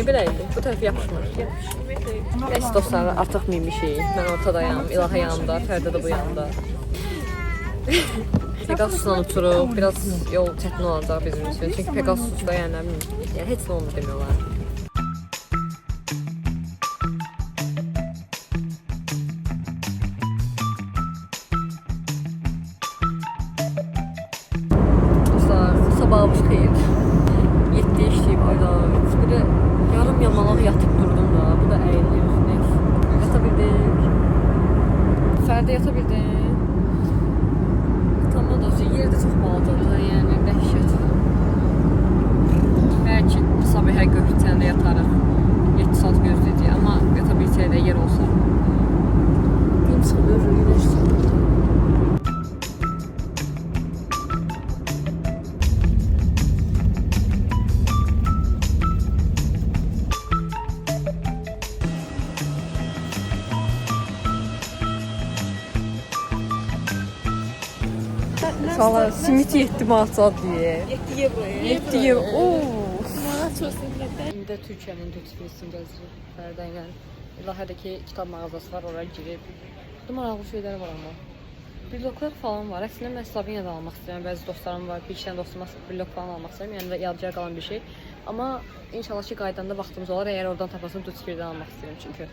Beləydi. Bu tərəf yapışmır. Neyse dostlar, artıq mimişik. Mən ortadayam, İlahi yanımda, Fərdə də bu yanımda. Pegasus'la uçuruq. Biraz yol çətin olacaq bizim üçün. Çünki Pegasus'da yəni nə bilim, yəni heç nə olmur demiyorlar. Dostlar, sabahımız xeyir. 7'de işləyib ayda. Bir de yarım yamalaq yatıp durdum da. Bu da əyilir. Neyse. Yata bildik. Fərdə yata bildi. Tamam da yerdə çox balacadır. Yəni dəhşət. Belki sabahə götürəndə yatarıq. 7 saat gözləyəcək. Amma yata bilsək də yer olsa. Gün çıxır, güneş çıxır. Uşaqlar simit 7 manat diye. 7 euroya. 7 euro. Oo. Manat çox simətdə. İndi də Türkiyənin turistin gəzirik. Fərdə ilə İlahədəki kitab mağazası var, oraya girib. Bu maraqlı şeylər var amma. Bloklar falan var. Əslində mən Sloveniya da almaq istəyirəm. Bəzi dostlarım var, bir iki dənə dostum var, blok falan almaq istəyirəm. Yəni də yadgar qalan bir şey. Amma inşallah ki qaydanda vaxtımız olar. Əgər oradan tapasam Duty-Free'dən almaq istəyirəm çünki.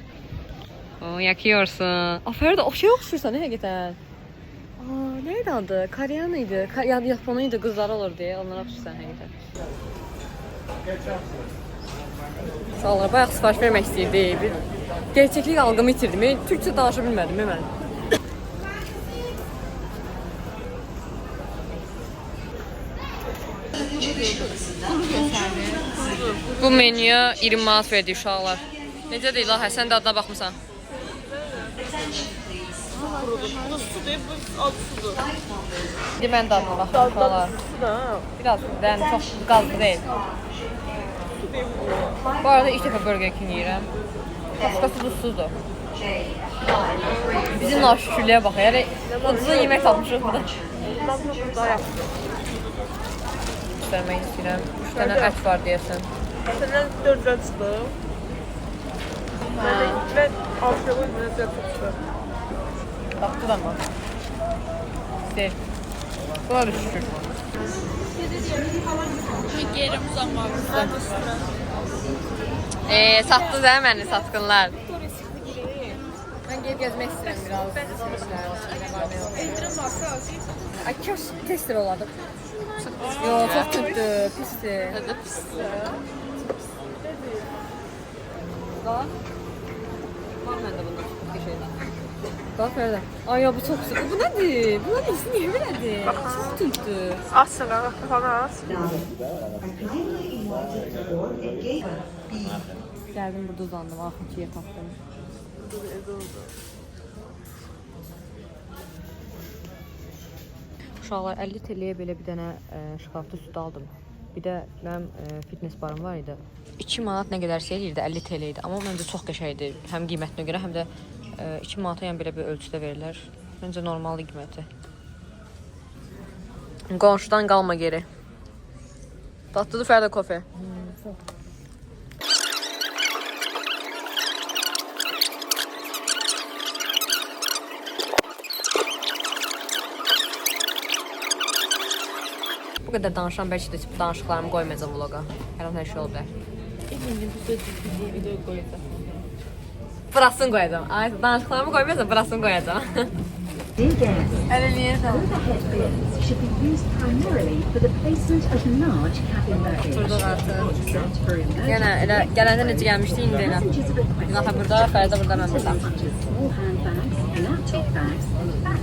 Oo, yakıyorsun. Fərdə o şey oxşursan həqiqətən. Aa, neydi adı? Koreyanıydı, Japonuydu, kızlar olur diye. Onlara oxşursan həqiqətən. Sağlar, bayaq sifariş vermək istəyirdi. Gerçəklik algımı itirdim. Türkçe danışa bilmədim mən. Bu menüyə 20 manat verdi uşaqlar. Necədir İlahə, sən də adına baxmısan? Su deyib, bu adı sudur. İndi mən də adına baxım uşaqlar. Biraz, yəni çox qazlı deyil. Bu arada ilk dəfə Burger King yeyirəm. Başqası duzsuzdur. Bizim naşükürlüyə bax, yəni ucuzun yemək tapmışıq burada. Göstərmək istəyirəm. 3 dənə ət var deyəsən. Səndən 4 lira çıxdı. Mən 6 lira çıxdı. Baktı da mı? Sev. Buna da şükür. Yerim uzanmamızda. Sattı değil mi beni satqınlar? Ben gelip gezmek istedim biraz. Endirim varsa Ay köş tester oladı. Yo çok kötü, pisti. Nədə pisdir? Var. Var məndə bunda bir şey. Bak nerede? Ay ya bu çok güzel. Bu nedir? Bu nedir? Niye böyledir? Çok tüktü. Az sana, kafana az. Geldim burada uzandım. Ahıncıya taktım. Uşaqlar 50 TL'ye belə bir dənə şkaflı süt aldım. Bir də mənim fitness barım var idi. 2 manat nə qədərsə eləyirdi, 50 TL idi. Amma məncə çox qəşəngdir. Həm qiymətinə görə, həm də 2 manata yəni belə bir ölçüdə verirlər. Məncə normal qiyməti. Qonşudan qalma geri. Tatlıdır Fərdə kofe. Bu qədər danışan bəlkə də danışıqlarımı qoymayacağım vloga. Hər an hər şey olub. Video qoyacaq. Burasını qoyacağım. Ay, danışıqlarımı qoymayacağım, burasını qoyacağım. Əliləyirəm. Should be used primarily for the placement of large cabin baggage. Oturduk artıq. For Yenə elə gələndə necə gəlmişdi, indi elə. passengers of equipment Daha burada, Fərdə burada, mən burada. such as small handbags, laptop bags,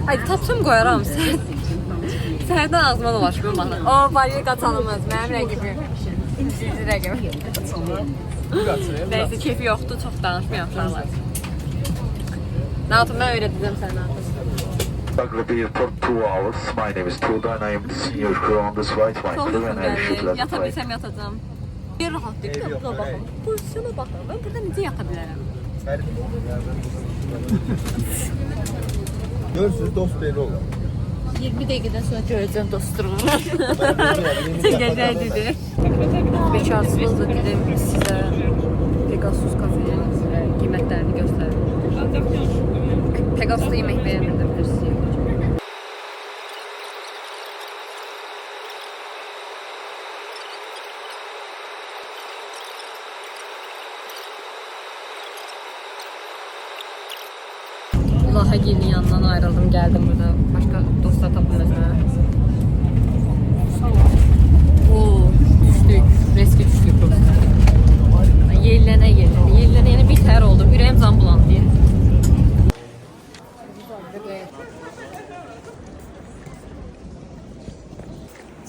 Ay, tapsam qoyaram. Səhərdən ağzıma dolaşmıyor bana. O, bariyer qaçanımız, mənim rəqibim. Sizi rəqibim. Neyse, keyfi yoxdur, çox danışmayam uşaqlar. Natım, mən öyrədəcəm sənə Natım. Will be for 2 hours. My name is Tuda and I am the senior crew on this flight. My Çox crew and I should güzel. let the flight. Yatabilsəm yatacağım. Bir rahat değil, bir buna baxın. Pozisyona baxın. Ben burada necə yata bilərəm? Görürsünüz dost belli olur. 20 dəqiqədən sonra görəcəm dostluğumu. Çəkəcək dedi. Bekarsızlıqla dedim sizə Pegasus kafenin qiymətlərini göstərim. Pegasus'da yemək bəyənmirdim, hırsı yox. Lahagil'in yanından ayrıldım, geldim burada. Başka dostlar tapdım özüme. Oo, düştük. Reski düştük burası. Yellene. Yellene yeni bir səhər oldu. Ürəyim zam bulandı diye.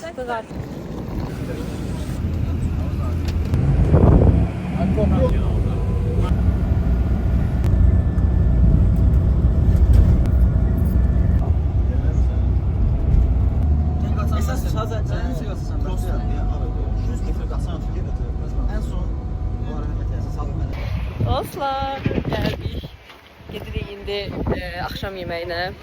Çıktı artık. Dostlar, geldik. Gedirik indi akşam yeməyinə.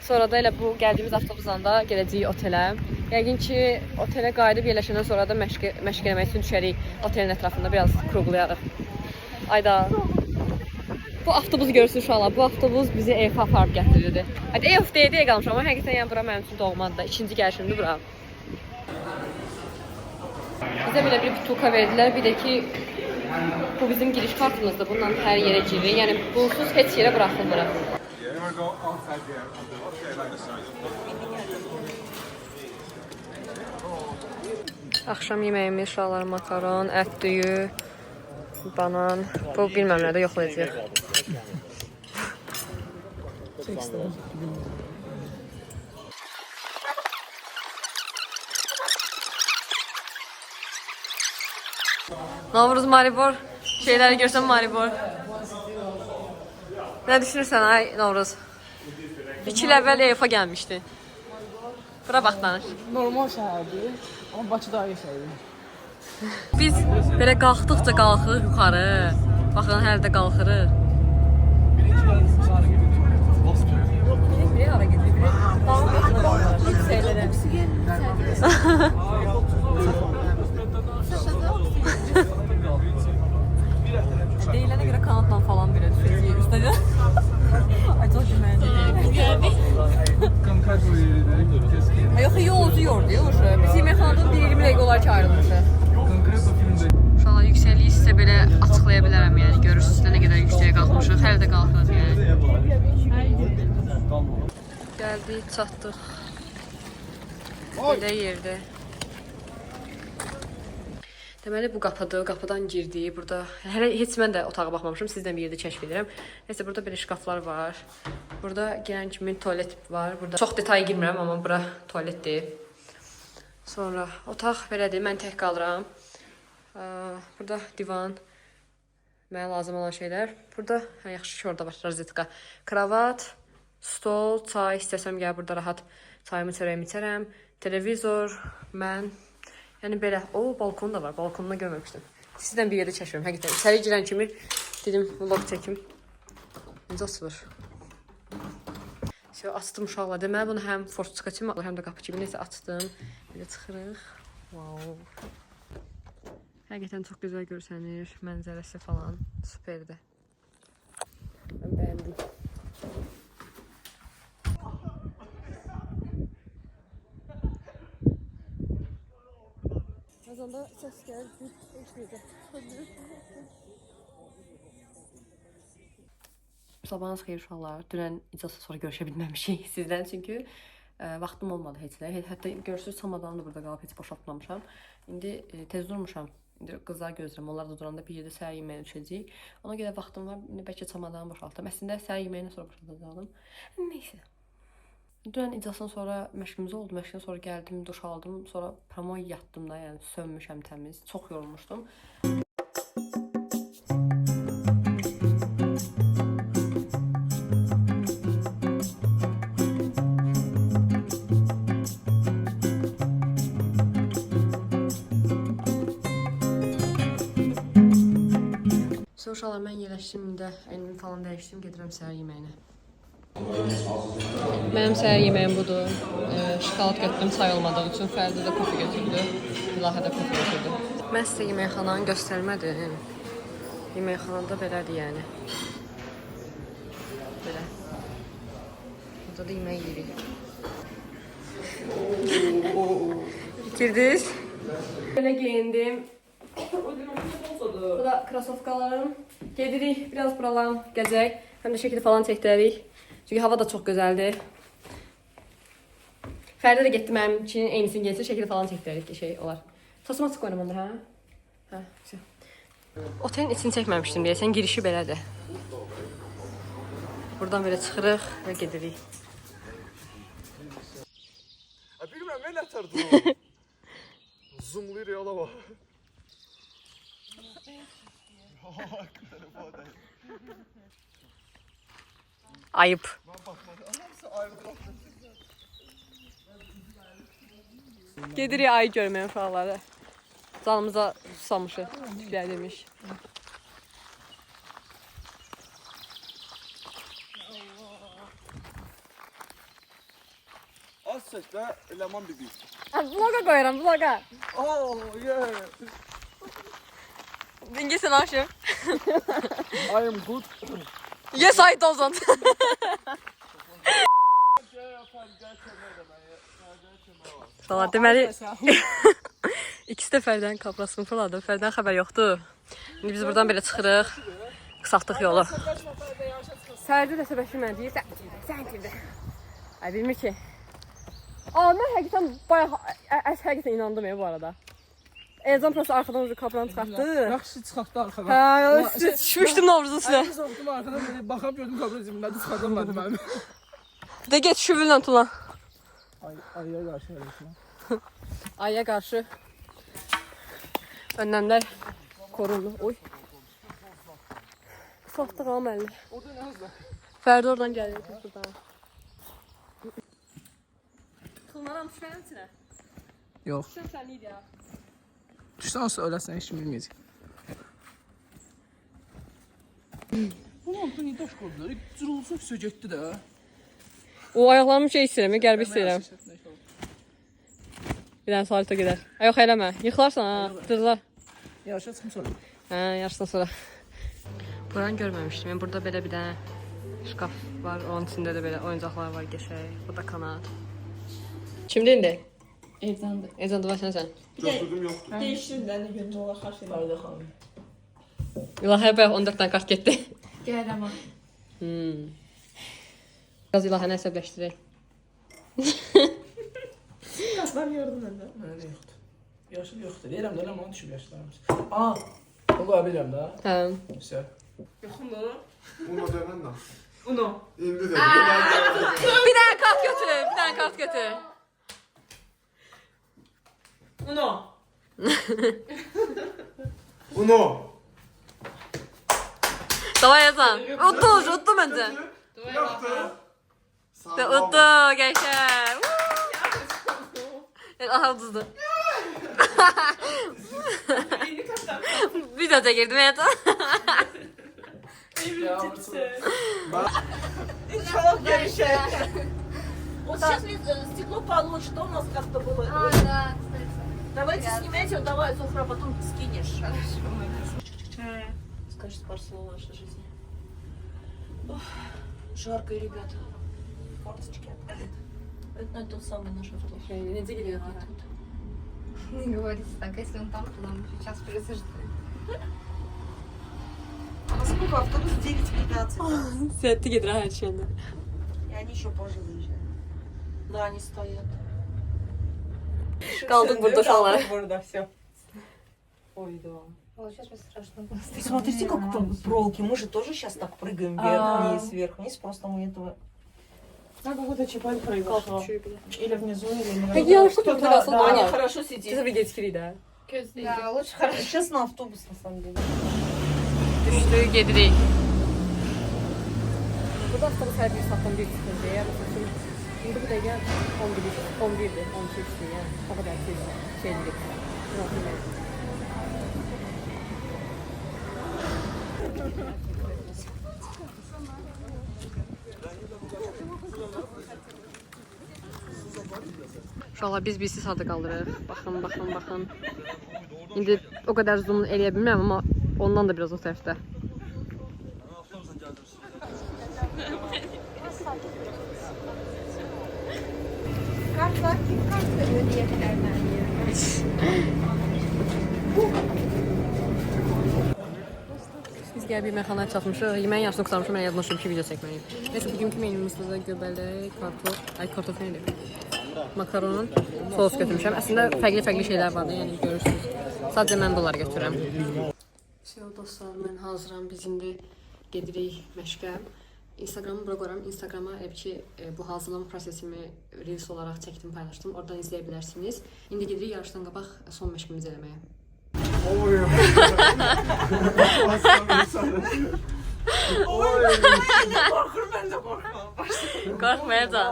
Sonra da elə bu gəldiyimiz avtobusdan da gələcəyik otelə. Yəqin ki, otelə qayıdıb yerləşəndən sonra da məşq eləmək üçün düşərik otelin ətrafında biraz kruqlayarıq. Ayda. Bu avtobusu görürsünüz uşaqlar. Bu avtobus bizi Eyfa aparıb gətirirdi. Hadi Eyf deyə qalmışam, amma həqiqətən yəni bura mənim üçün doğmadır da. İkinci gəlişimdir bura. Bizə belə bir bituka verdilər. Bir də ki, bu bizim giriş kartımızdır. Bundan hər yerə girir. Yəni bunsuz heç yerə buraxılmırıq. Akşam yeməyimiz uşaqlar makaron, ət düyü, banan. Bu bilməm nədə yoxlayacaq. Novruz Maribor, şeyləri görsən Maribor. Nə düşünürsən ay Novruz? 2 il əvvəl Eyfa gəlmişdi. Bura bax danış. Normal şəhərdir, amma Bakı daha yaşayır. Biz belə qalxdıqca qalxırıq yuxarı. Baxın, hələ də qalxırıq. Biri hara gedir, biri dağılır, yükseklərə. Deyilənə görə kanatla falan belə düşəcəyik üstədə. Ay, çox gülməyəcək. Yox, yolcu yordu, yox. Biz yeməkxanadan 1-20 dəqiqə olar ki ayrılmışıq. Uşaqlar, yüksəkliyi sizə belə açıqlaya bilərəm, yəni görürsünüz nə qədər yüksəyə qalxmışıq, hələ də qalxırıq yəni. Gəldik, çatdıq. Belə yerdə. Deməli bu qapıdır, qapıdan girdik. Burada hələ heç mən də otağa baxmamışam, sizdən bir yerdə kəşf edirəm. Nəsə burada belə şkaflar var. Burada gələn kimi tualet var. Burada çox detay girmirəm, amma bura tualetdir. Sonra otaq belədir, mən tək qalıram. Burada divan, mənə lazım olan şeylər. Burada yaxşı ki orada var rozetka. Kravat, stol, çay, istəsəm gəl burada rahat çayımı çörəyimi içərəm. Televizor, mən. Yəni belə, o balkon da var, balkonuna görməmişdim. Sizdən bir yerdə çəkirəm, həqiqətən. İçəri girən kimi dedim, vlog çəkim. Necə açılır? Açdım uşaqlar. Deməli, bunu həm forçuqa kimi alır, həm də qapı kimi. Neysə, açdım. Belə çıxırıq. Wow. Həqiqətən çox gözəl görsənir. Mənzərəsi falan. Süperdir. Mən bəyəndim. Azanda səs gəldi. Sabahınız xeyir uşaqlar. Dünən icazə sonra görüşə bilməmişik sizdən çünki vaxtım olmadı heç də. Hətta görürsünüz, çamadanım da burada qalıb heç boşaltmamışam. İndi tez durmuşam. İndi qızlar gözləyirəm. Onlar da duranda bir yerdə səhər yeməyinə düşəcəyik. Ona görə vaxtım var. İndi bəlkə çamadanı boşaltdım. Əslində səhər yeməyinə sonra boşaltacaqdım. Neysə. Dünən icazdan sonra məşqimiz oldu. Məşqdən sonra gəldim, duş aldım. Sonra promo yatdım da, yəni sönmüşəm təmiz. Çox yorulmuşdum. Uşaqlar, mən yerləşdim, indi əynimi falan dəyişdim, gedirəm səhər yeməyinə. Mənim səhər yeməyim budur. Şokolad götürdüm çay olmadığı üçün. Fərdə də kofe götürdü. İlahə də kofe götürdü. Mən sizə yeməkxananı göstərmədim. Yeməkxanada belədir yəni. Belə. Burada da yemək yeyirik. Bitirdiniz. Böyle giyindim. Bu da krasovkalarım. Gedirik biraz buralarım gəzək. Həm də şəkil falan çəkdirərik. Çünki hava da çox gözəldir. Fərdə də getdi mənim üçün eynisini gəlsin, şəkil falan çəkdirərik ki, şey olar. Tasma açıq oynamadır, hə? Hə, güzel. Otelin içini çəkməmişdim deyəsən, girişi belədir. Buradan belə çıxırıq və gedirik. Bilmem ne latardı o. Zoomlayır yola bak. Ayıp. Gedirik ayı görməyə uşaqları. Canımıza susamışıq, tüklər demiş. Az çekle eleman bibi. Vloga qoyuram, vloga. Oh yeah. İngilizcə danışım. I am good. Yes, I doesn't. Valla deməli ikisi də Fərdən kabrasını fırladı. Fərdən xəbər yoxdur. İndi biz buradan belə çıxırıq. Qısaltdıq yolu. Fərdə də səbəşmədi. Sən kimdə? Ay bilmir ki. Mən həqiqətən bayaq həqiqətən inandım bu arada. Elcan prosta arxadan ucu kapranı çıxartdı. Yaxşı çıxartdı arxadan. Hə, düşmüşdüm Novruzun üstünə. Ayını soxdum arxadan, belə baxıb gördüm kabra cibimdən çıxartamadı mənim. Bir də get şüvüllə tula. Ayıya qarşı eləsin. Ayıya qarşı önləmlər korundu. Oy. Qısaltdıq ama əlli. Orada nə hızla? Fərdi oradan gəlir. Buradan. Kılmaram düşmənim içinə. Yox. Düşəm sən idi ya. Düşsən olsa öləsən, heç kim bilməyəcək. Bu montu niyə daş qoydular? Cırılsa küsə getdi də. O ayaqlarımı şey istəyirəm, qəlbi istəyirəm. Bir dənə salita gedər. Yox eləmə, yıxılarsan ha, dırlar. Yarışa çıxım sonra. Hə, yarışdan sonra. Buranı görməmişdim. Yəni burada belə bir dənə şkaf var, onun içində də belə oyuncaqlar var, qəşəng. Burada kanat. Kimdir indi? Evdəndir. Ezan var sən. Götürdüm yoktu. Değiştirdən də görünür olar xarş elərdə xanım. İlahə bayaq 14 dənə kart getdi. Gəlirəm. Biraz ilahəni əsəbləşdirək. Mən gördüm məndə. Mənə də yoxdur. Yaşım yoxdur. Deyirəm də elə mənə düşüb yaşlarımız. Aa, o qoya bilirəm də. Hə. Güzel. Yoxumdur. Uno demem de. Uno. İndi de. Bir dənə kart götür, bir dənə kart götür. Uno. Uno. Davay yazan. Utdu məncə. Yaptı. Utdu, qəşəng. Aha uduzdu. Video çəkirdim həyata. İnşallah görüşək. Вот сейчас стекло получше, то у нас как-то было. Да, кстати. Давайте снимайте, вот давай, Зуфра, потом скинешь. Скажешь, пару слов о вашей жизни. Ох, жарко, ребята. Форточки открыты. Это тот самый наш автобус. Necə gedir? Не говорите так, если он там, то нам сейчас придется ждать. А сколько автобус? 9:15. Sətti gedir hər şeydə. И они еще позже выезжают. Да, они стоят. Qaldıq burada uşaqlar. Burada все. Ой, да. Вот сейчас мне страшно было. Смотрите, как проволоки. Мы же тоже сейчас так прыгаем вверх-вниз, вверх-вниз. Просто мы этого... Так какой-то чепаль произошел. Или внизу, или наверху. Я что тут Да, да, Аня хорошо сидит. Sizə bir getkirik də. Да, лучше хорошо. Сейчас на автобус, на самом деле. Düşdük, gedirik. Burada avtobus hər bir saatdan bir çıxınca, ya. Məsələn, indi bu dəqiqə 11-dir, 12-dir, yəni. O qədər tez şey edirik. Valla biz birisi sadə qaldırıq. Baxın. İndi o qədər zoom eləyə bilmirəm, amma ondan da biraz o tərəfdə. Kartlar kim kartla ödeyebilir bence? Biz gəlib yeməkxanaya çatmışıq. Yeməyin yarısını qurtarmışım, mən yadımda düşürdüm ki, video çəkməliyim. Neyse, bugünkü menümüzdə də göbələk, kartof neydi? Makaron, sos götürmüşəm. Əslində fərqli şeylər vardı, yəni görürsünüz. Sadəcə mən bunları götürürəm. Dostlar, mən hazıram. Biz indi gedirik məşqə. Instagramı bura qoyuram. Instagrama elə ki, bu hazırlama prosesimi reels olaraq çəkdim, paylaşdım. Oradan izləyə bilərsiniz. İndi gedirik yarışdan qabaq son məşqimizi eləməyə. Oy. Ben de korkuyorum. Qorxmayacaq.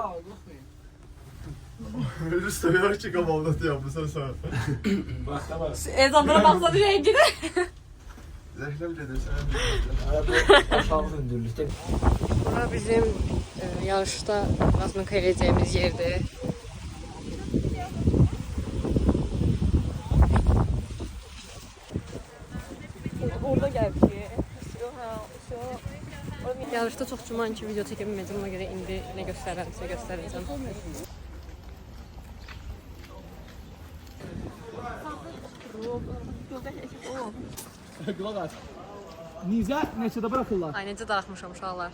Üstüme çıkam anlatıyorum bu sana. Ezanlara baxsa rəngi də. Zəhləm gedirsən. Bura bizim yarışda razmanka eləyəcəyimiz yerdir. Orada gəldi. Yarışda çox cuman ki video çəkə bilməyəcəm, ona görə indi nə göstərərəmsə göstərəcəm. Nizə neçədə bırakırlar? Ay, necə darıxmışam uşaqlar.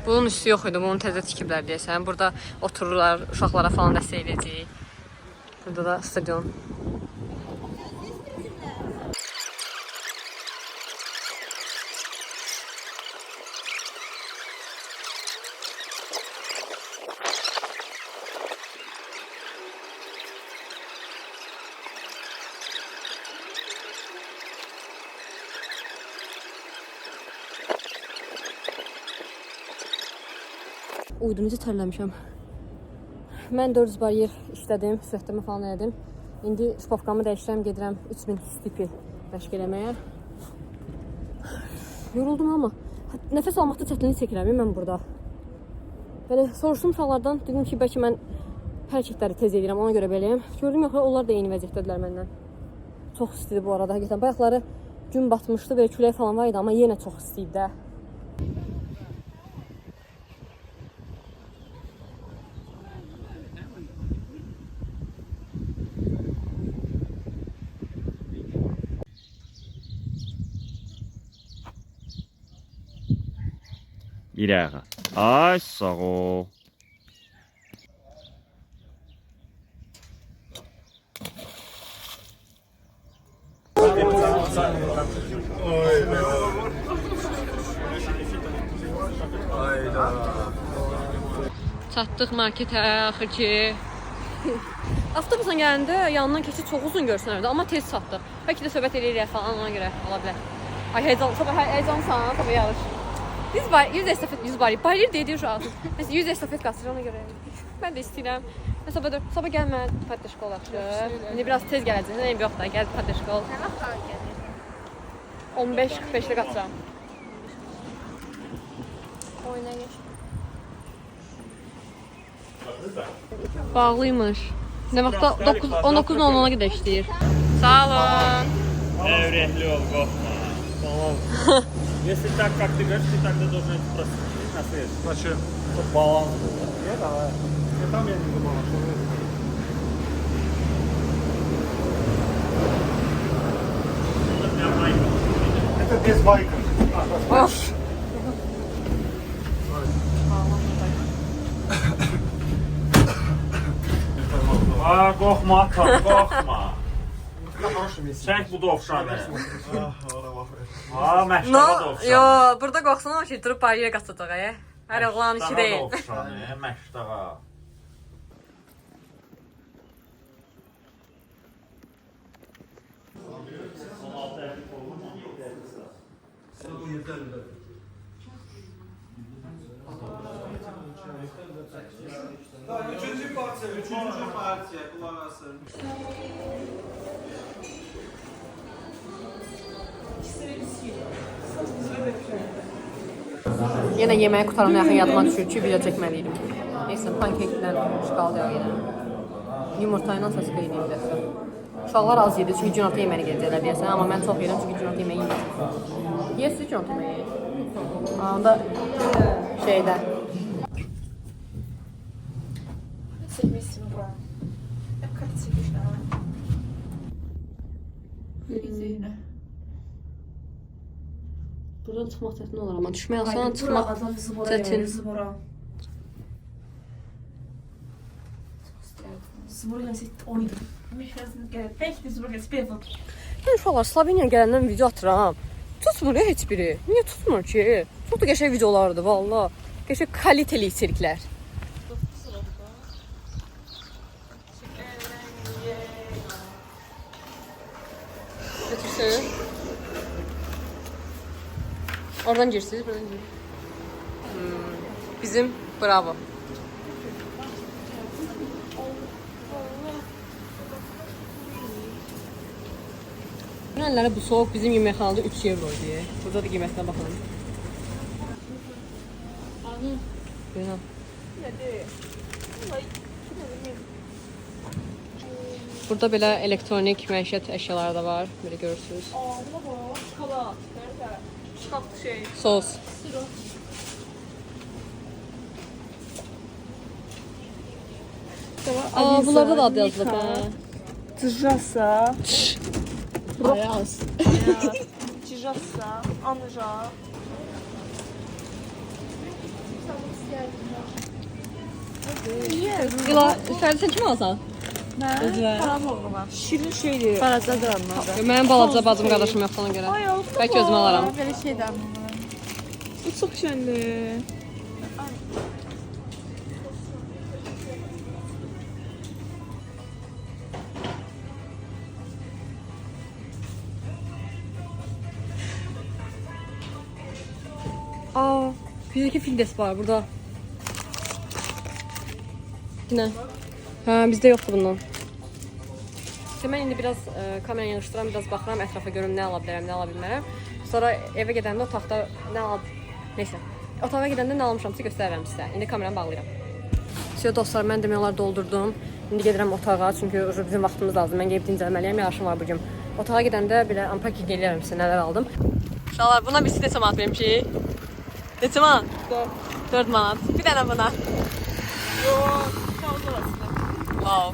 Bunun üstü yox idi, bunu təzə tikiblər deyəsən. Burada otururlar, uşaqlara falan dəstək edəcəyik. Burada da stadion. Uydum, necə tərləmişəm. Mən 400 baryer işlədim, sürətləmə falan elədim. İndi spofkamı dəyişdirəm, gedirəm 3000 stipi məşq eləməyə. Yoruldum, amma nəfəs almaqda çətinlik çəkirəm mən burada. Belə soruşdum uşaqlardan, dedim ki, bəlkə mən hərəkətləri tez edirəm, ona görə beləyəm. Gördüm, yox, onlar da eyni vəziyyətdədirlər məndən. Çox istidir bu arada, həqiqətən. Bayaqları gün batmışdı, belə külək falan var idi, amma yenə çox istiydi də. Bir ayağa. Ay sağ ol. Çatdıq marketə, axır ki. Avtobusla gələndə yanından keçid çox uzun görsənirdi, amma tez çatdıq. Bəlkə də söhbət eləyirik falan, ona görə ola bilər. Ay, heyecansan, tabii yarış. 100 estafet, baryer deyir uşaq. Mesela 100 estafet qaçır, ona görə. Mən də istəyirəm. Sabah gəlmə, pataşka olaq. İndi biraz tez gələcək, neyim yox da, gəl pataşka ol. 15-45'də qaçıram. Oyuna geç. Bağlıymış. Ne vaxtda 19:10'a qədər işləyir. Sağ olun. Evrekli ol, korkma. Tamam. Если так, как ты говоришь, ты тогда должен это просветить на свет. Зачем? Чтобы баланс был. Я давай. Я там я не думал, что вы. Это для майка. Это без байка. Of. Korkma, korkma. На хорошем месте. Çək bu dovşanı. Ona bak. Məktəbə dovşanı. Yo, burada qorxsan o ki, durub bariyyə qaçacaq. Hər oğlan işi deyil. Dovşanı, məktəbə. Üçüncü partiya, kulak asın. Yenə yeməyi qutaran yaxın yadıma düşür ki, video çəkməliydim. Neyse. deyəsən. Pankeklə şokoladı yağı ilə. Yumurta ilə səs qeydiyim dəfə. Uşaqlar az yedi çünki günorta yeməyi gedəcəklər deyəsən. Amma mən çox yedim çünki günorta yeməyi yeyəcəm. Yersiniz günorta yeməyi? Onda şeydə. Sevmişsin bura. Как тебе да? Yine. Buradan çıxmaq çətin olar amma düşmək asan, çıxmaq çətin. Mən uşaqlar Sloveniya gələndən video atıram. Tutmur ya heç biri. Niyə tutmur ki? Çox da qəşəng videolardır valla. Qəşəng kaliteli içeriklər. Götürsün. Oradan girsiniz, buradan girin. Bizim bravo. Əllərə bu soğuk bizim yeməkxanada 3 euro diye. Burada da qiymətinə baxalım. Güzel. Burada belə elektronik məişət əşyaları da var. Belə görürsünüz. Sos. Bunlarda da adı yazılıb. Tjasa. Ayaz. Tjasa. Anja. Dila, Fərdi sən kim alsan? Param oğluma. Şirin şeydir. Balacadır onlarda. Mənim balaca bacım qardaşım yoxdur ona görə. Bəlkə özüm alaram. Belə şeydən bunlar. Bu çox şəndir. Bizdeki fildes var burada. Yine. Bizde yoktu bundan. İşte mən indi biraz kamerayı yanaşdıram, biraz baxıram, ətrafa görüm nə ala bilərəm, nə ala bilmərəm. Sonra evə gedəndə otaqda nə alıb... Neysə, otağa gedəndə nə almışamsa göstərirəm sizə. İndi kameramı bağlayıram. Size dostlar, mən demək olar doldurdum. İndi gedirəm otağa, çünki bizim vaxtımız lazım. Mən gelib dincəlməliyəm, yarışım var bugün. Otağa gedəndə belə unpacking eləyərəm sizə, nələr aldım. Uşaqlar, buna bir neçə manat verim ki? Neçə manat? 4 manat. Bir dənə buna. Yox, kağız arasında. Wow.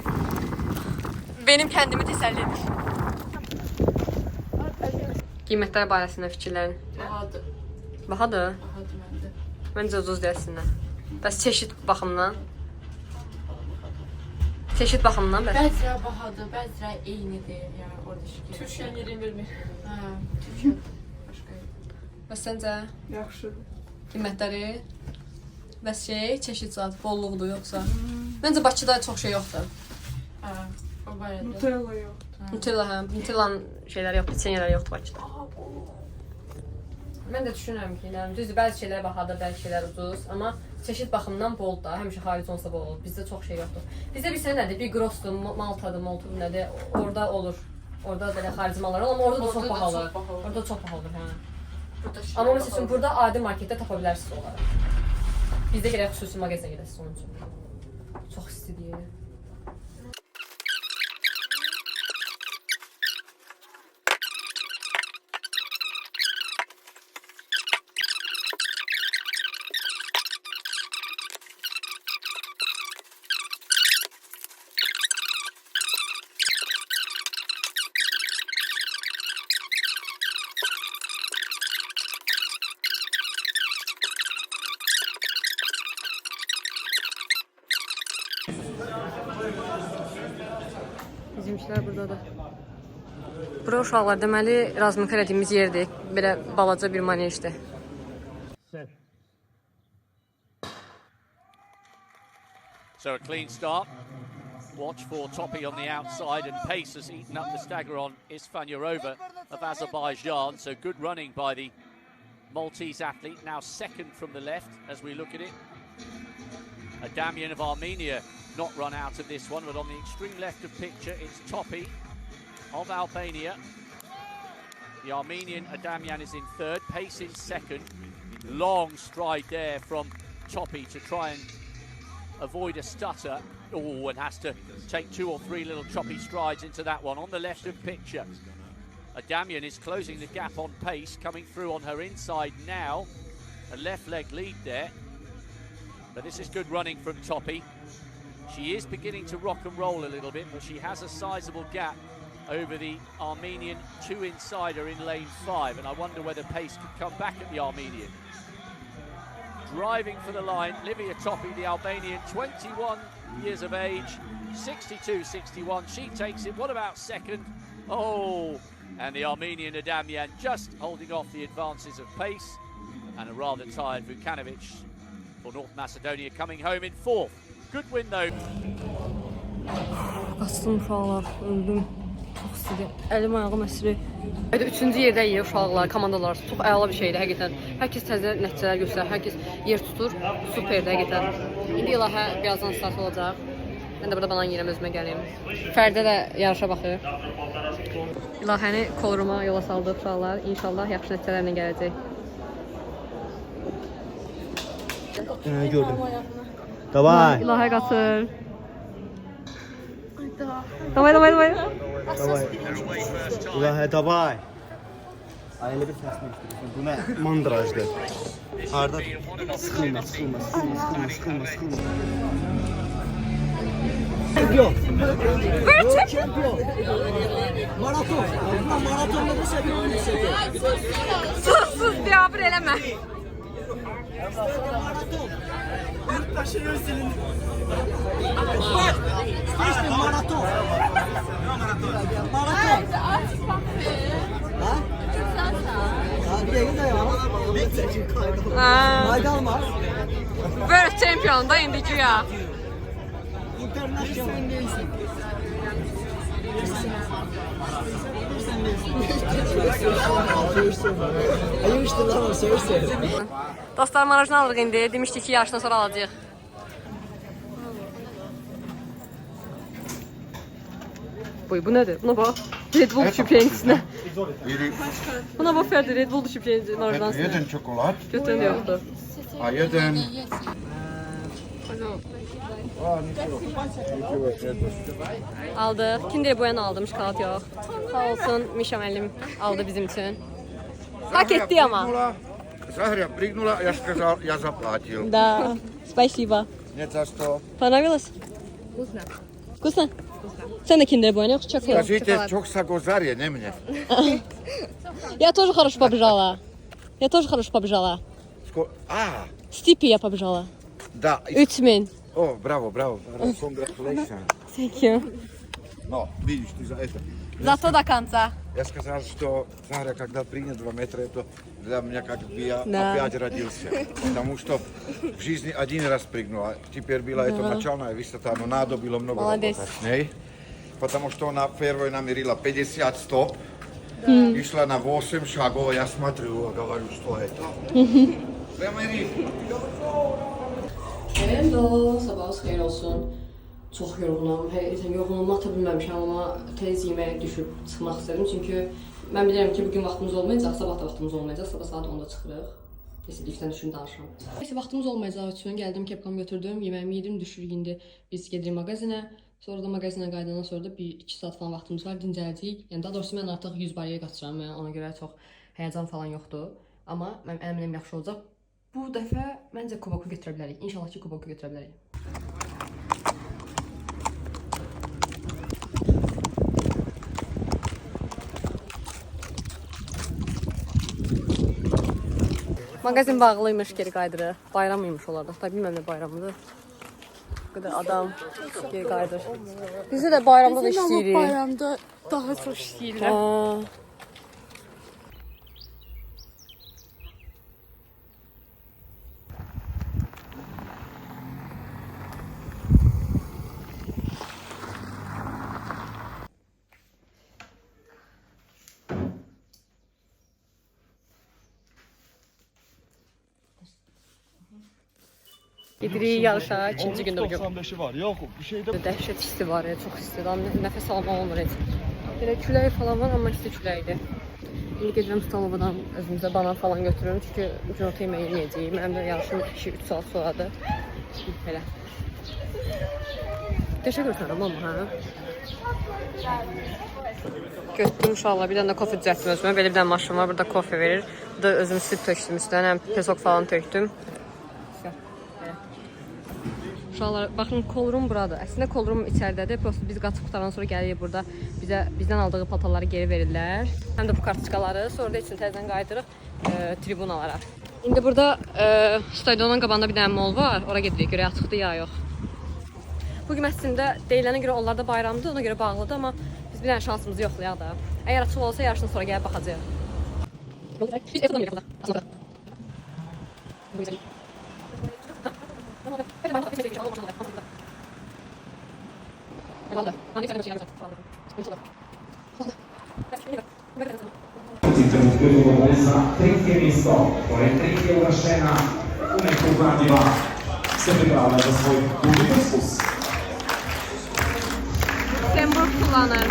Benim kendimi təsəlli edir. Qiymətlər barəsində fikirlərin. Bahadır. Bahadır? Bahadır məndə. Məncə ucuz deyəsinlər. Bəs çeşid baxımından? Çeşid baxımından bəs? Bəzirə bahadır, bəzirə eynidir. Yəni orada şəkil. Türkiyənin yerini vermir. Hə, Türkiyə. Başqa. Bəs səncə Yaxşıdır. qiymətləri? Bəs çeşid zat, bolluqdur yoxsa? Məncə Bakıda çox şey yoxdur. Hə, o barədə. Nutella yox. Nutella, Nutellanın şeyləri yoxdur, peçenyeləri yoxdur Bakıda. Mən də düşünürəm ki, düzdür, bəzi şeylər bahadır, bəzi şeylər ucuz, amma çeşid baxımından bol da, həmişə xarici olsa bol olur. Bizdə çox şey yoxdur. Bizdə bir sən nədir? Bir Grosdur, Maltadır, Maltadır nədir? Orada olur. Orada belə xarici mallar olur, amma orada da çox baha olur. Orada çox baha olur, hə. Amma məsəl üçün burada adi marketdə tapa bilərsiniz onları. Bizdə gərək xüsusi mağazaya gedəsiniz onun üçün. Çox istidir. Bizimkilər buradadır. Bura uşaqlar deməli razmik elədiyimiz yerdir. Belə balaca bir manejdir. So a clean start. Watch for Topi on the outside, and pace has eaten up the stagger on Isfanyorova of Azerbaijan. So good running by the Maltese athlete, now second from the left as we look at it. Adamyan of Armenia not run out of this one, but on the extreme left of picture, it's Topi of Albania. The Armenian Adamyan is in third, pace in second. Long stride there from Topi to try and avoid a stutter. Oh, and has to take 2 or 3 little choppy strides into that one. On the left of picture, Adamian is closing the gap on pace, coming through on her inside now. A left leg lead there. But this is good running from Toppy. She is beginning to rock and roll a little bit, but she has a sizable gap over the Armenian 2 insider in lane 5, and I wonder whether pace could come back at the Armenian. Driving for the line, Livia Toppy, the Albanian, 21 years of age, 62-61. She takes it. What about second? Oh, and the Armenian Adamian just holding off the advances of pace, and a rather tired Vukanovic for North Macedonia coming home in 4th. Good win though. Qaçdım uşaqlar, öldüm. Çox istəyirəm. Əlim ayağım əsir. 3-cü yerdəyik uşaqlar, komandalar. Çox əla bir şeydir həqiqətən. Hər kəs təzə nəticələr göstərir, hər kəs yer tutur. Superdir həqiqətən. İndi İlahə birazdan start olacaq. Mən də burada banan yiyirəm, özümə gələyim. Fərdə də yarışa baxır. İlahəni kolruma yola saldıq uşaqlar. İnşallah yaxşı nəticələrlə gələcək. Gördüm. Davay. İlahə qaçır. Davay. Davay. Davay, davay. Ay, elə bir səsini eşidirsən. Bu nə? Mandrajdır. Harda? Sıxılma. Çempion. Çempion. Maraton. Maratonda da seviyorum. Sus, cevabı eləmə. Maraton. Bir taşı özünün. İşte maraton. Maraton. Ha? Bir de ya. Maydalmaz. World champion da indiki ya. İnternasyonel değilsin. Ayırmıştın lan o söylese. Dostlar, marajını alırıq indi. Demişdik ki, yarışdan sonra alacağıq. Bu nədir? Buna bax. Red Bull düşüb yengisinə. Buna bax Ferdi, Red Bull düşüb marajdan sonra. Jeden çikolad, Götürən də yoxdur. a jeden... Aldıq. Kinder Bueno aldım, şokolad yox. Sağ olsun, Mişa müəllim aldı bizim üçün. Hak etdi ama. Zahra прыгнула, я сказал, я заплатил. Да, спасибо. Нет за что. Понравилось? Вкусно? Sen de Kinder Bueno yoksa çok iyi? Скажите, çok сагозарье, не мне. Я тоже хорошо побежала. Стипи я побежала. Да. 3000. О, браво. Congratulations. Thank you. Но, видишь, ты за это. Зато до конца. Я сказал, что Захара, когда прыгнет 2 метра, это для меня как бы я Да. опять родился. Потому что в жизни один раз прыгнула. Теперь была это начальная высота, но надо было много Молодец. работать с ней. Потому что она первой намерила 50 стоп. И шла на 8 шагов. Я смотрю, говорю, что это. Прямо рифм. Hello, sabahınız xeyir olsun. Çox yorğunam. Həqiqətən yorğunumu ata bilməmişəm, amma tez yeməyə düşüb çıxmaq istədim. Çünki mən bilirəm ki, bugün vaxtımız olmayacaq, sabah da vaxtımız olmayacaq. Sabah saat 10-da çıxırıq. Kesinliklə düşün danışıram. Neyse, vaxtımız olmayacağı üçün gəldim, kepkamı götürdüm, yeməyimi yedim, düşürük indi. Biz gedirik mağazinə. Sonra da mağazinə qayıdandan sonra da 1-2 saat falan vaxtımız var, dincələcəyik. Yəni daha doğrusu mən artıq 100 bariyə qaçıram, yəni ona görə çox həyəcan falan yoxdur. Amma mən əminəm yaxşı olacaq. Bu dəfə məncə kuboku götürə bilərik. İnşallah ki, kuboku götürə bilərik. Mağazin bağlıymış, geri qaydırır. Bayram imiş olardı. Hatta bilməm nə bayramıdır. Bu qədər adam geri qayıdır. Bizdə də bayramda da işləyirik. Bayramda daha çok işləyirlər. Gedirik yarışa, ikinci gündə bugün. 95'i var. Yok bir şey de Dəhşət isti var ya, çox istidir. Nəfəs almaq olmur heç. Belə külək falan var, amma isti küləkdir. İndi gedirəm Stalovadan özümüzə banan falan götürürüm. Çünki günorta yeməyi yeyəcəyik. Mənim də yarışım 2-3 saat sonradır. Belə. Teşekkür ederim ama ha. Götürdüm uşaqlar, bir dənə də kofe düzəltdim özümə. Belə bir dənə maşın var, burada kofe verir. Burada özüm süt tökdüm üstünə, həm pesok falan tökdüm. Uşaqlar, baxın, kolrum buradır. Əslində kolrum içəridədir. Prosto biz qaçıb qutarandan sonra gəlirik burada. Bizdən aldığı paltarları geri verirlər. Həm də bu kartçıqaları. Sonra da üçün təzədən qayıdırıq tribunalara. İndi burada stadionun qabağında bir dənə mall var. Ora gedirik, görək açıqdır ya yox. Bugün əslində deyilənə görə onlar da bayramdır, ona görə bağlıdır, amma biz bir dənə şansımızı yoxlayaq da. Əgər açıq olsa yarışdan sonra gəlib baxacağıq. Biz F-dan gelirik burada. Trzecie miejsce, trzecie uwaszczena, Umek Kurwandiwa chce wybrać za swój długi dyskus. Lemburg kullanır.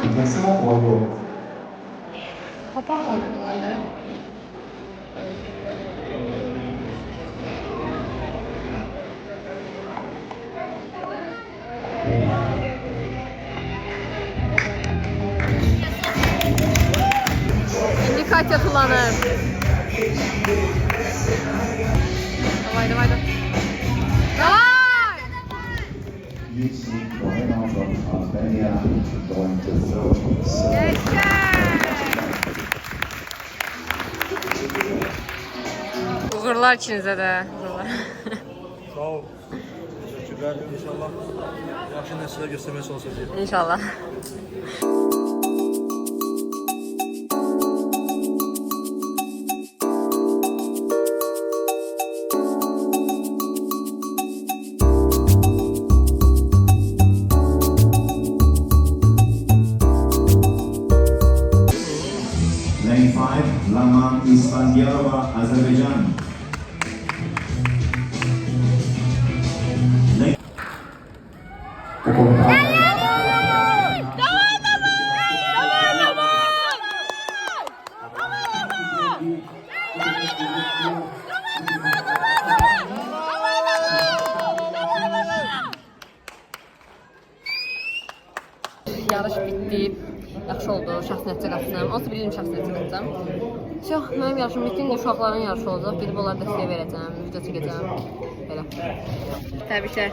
Iniziamo poi. Papa oynuyorlar. Şimdi Katya kullanır. Давай, давай, давай. Давай! Uğurlar içinizə də. Sağ ol. Teşekkürler. İnşallah yaxşı nəticələr göstərməyə çalışacağıq. İnşallah. Lane 5, Laman İsfandiarova, Azerbaycan. Yarış bitdi. Yaxşı oldu, şəxsi nəticə qaçsam. Olsa bilirəm şəxsi nəticə qaçsam. Çox, mənim yarışım bitdi, indi uşaqların yarışı olacaq. Gedib onları dəstəyə verəcəm, video çəkəcəm. Belə. Təbriklər.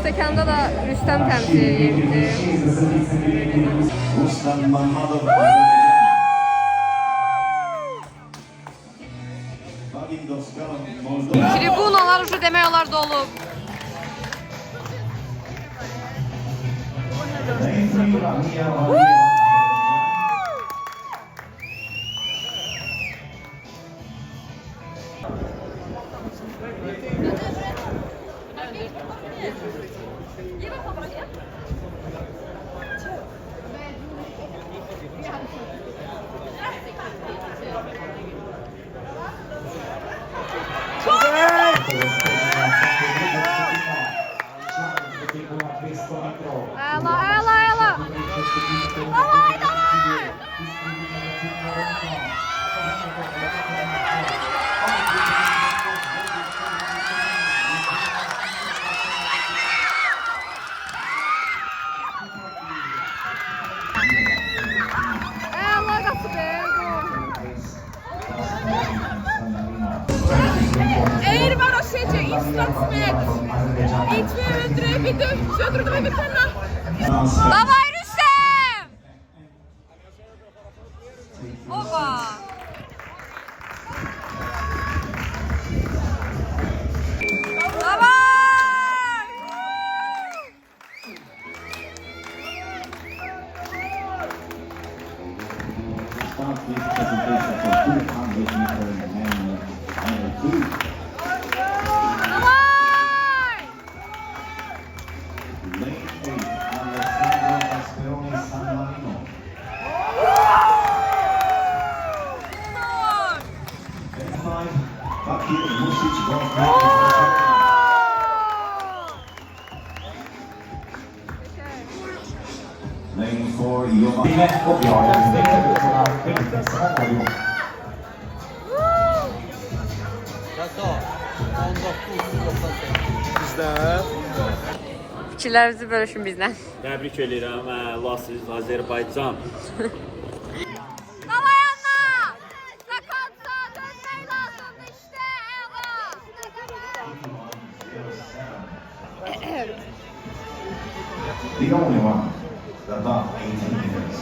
Stəkanda da Rüstəm təmsil edirdi. Ruslan Mammadov, Vadim Doskanov, Moldova. Tribunalar ucu demək olar dolub. Lane 3, Ramia Valieva. Ela, ela, ela. Давай, давай. Ela, Gabriel. Eğer var o şeyce İslatmet. İtmeyi öldürebildim. Söndürdüm bir tane. Давай, Rüstem. Opa. fast-paced presentation for 200-meter men and two. Lane 8, Alessandro Gasperoni San Marino. Lane 5, Bakir Music Lane 4, Giovanni Obiora, desde Fikirlərinizi bölüşün bizlə. Təbrik edirəm, Lasis Azərbaycan. The only one above 18 meters.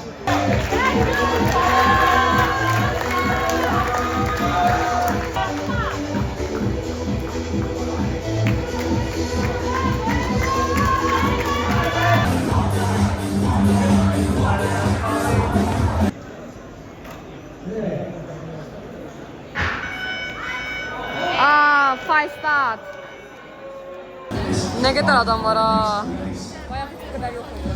Five start. Ne kadar adam var ha. Bayağı bu kadar yok oldu.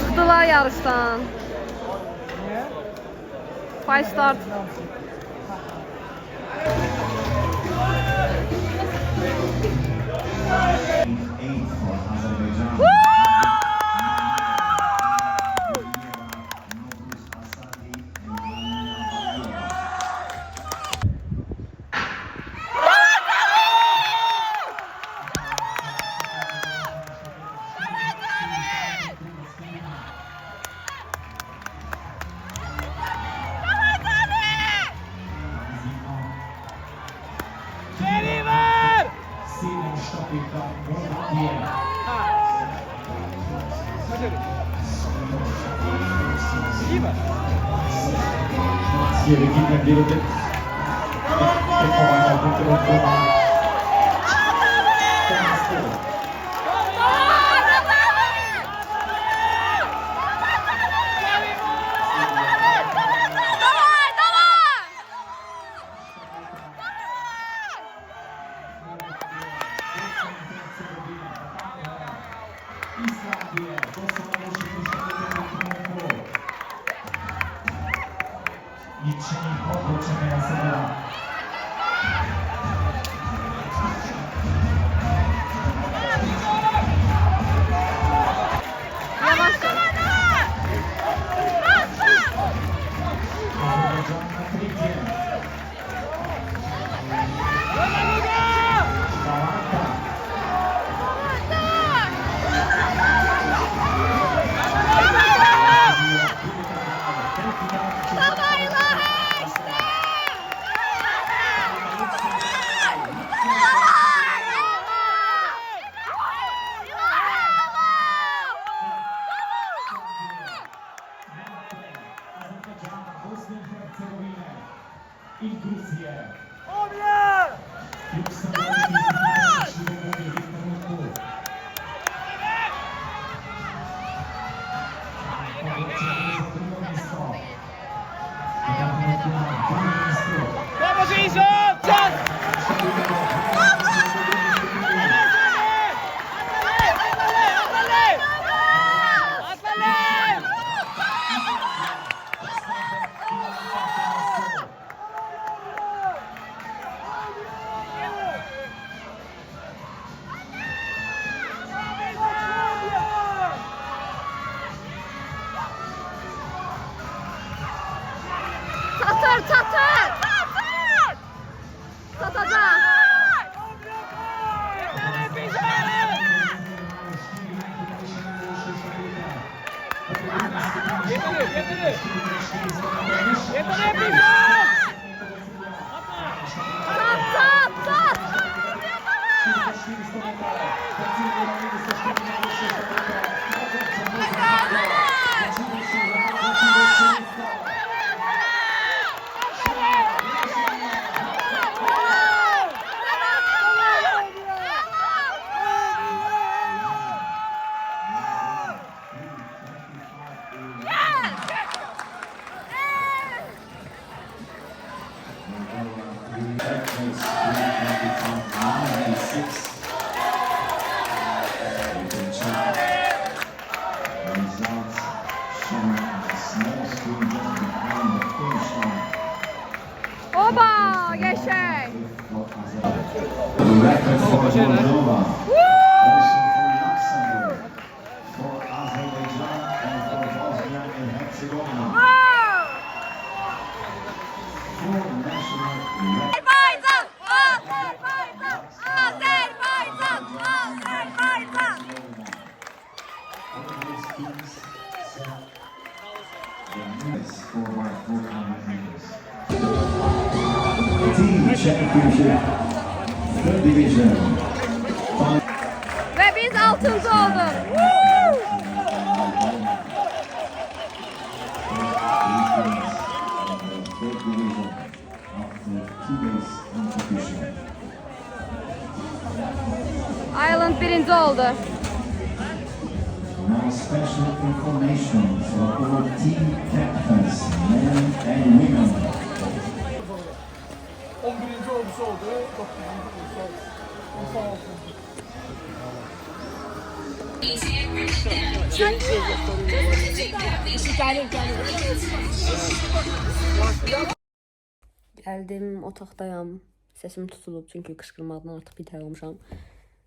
Çıktılar yarıştan. Five start. Hier beginnt der Bild. Oba, geçer. Record for Moldova. Also for Luxembourg, for Azerbaijan and for Bosnia and Herzegovina. Four national records. Azerbaycan, Azerbaycan, Azerbaycan, Azerbaycan. All these teams set the newest for our 400 meters. Team Championship, third division. Ve biz 6. olduk. Ireland 1. oldu. Now special information for all team captains, men and women. 11. olmuş oldu. 9. olmuş oldu. Sağ olsun. Gəldim, otaqdayam. Səsim tutulub çünki qışqırmaqdan artıq bitər olmuşam.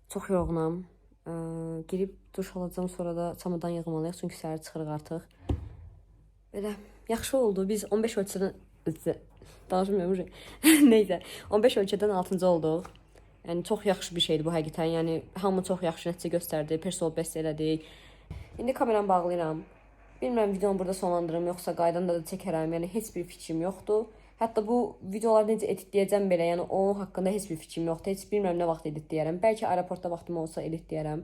Çox yorğunam. Girib duş alacağım, sonra da çamadan yığmalıyıq çünki səhər çıxırıq artıq. Belə yaxşı oldu. Biz 15 ölçüdən danışmıyorum. Neysə, 15 ölçüdən 6-cı olduq. Yəni çox yaxşı bir şeydir bu həqiqətən. Yəni hamı çox yaxşı nəticə göstərdi, personal best elədik. İndi kameramı bağlayıram. Bilmirəm videonu burada sonlandırım yoxsa qaydanda da çəkərəm. Yəni heç bir fikrim yoxdur. Hətta bu videoları necə editləyəcəm belə, yəni onun haqqında heç bir fikrim yoxdur. Heç bilmirəm nə vaxt editləyərəm. Bəlkə aeroportda vaxtım olsa editləyərəm.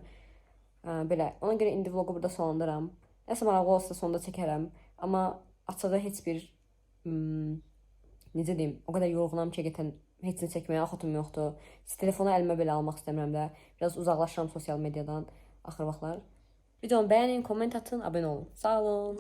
Belə. Ona görə indi vlogu burada sonlandıram. Nəsə maraqlı olsa sonda çəkərəm. Amma açığı heç bir necə deyim, o qədər yorğunam ki, həqiqətən heç nə çəkməyə axıtım yoxdur. Telefonu əlimə belə almaq istəmirəm də. Biraz uzaqlaşıram sosial mediadan axır vaxtlar. Videonu bəyənin, komment atın, abunə olun. Sağ olun.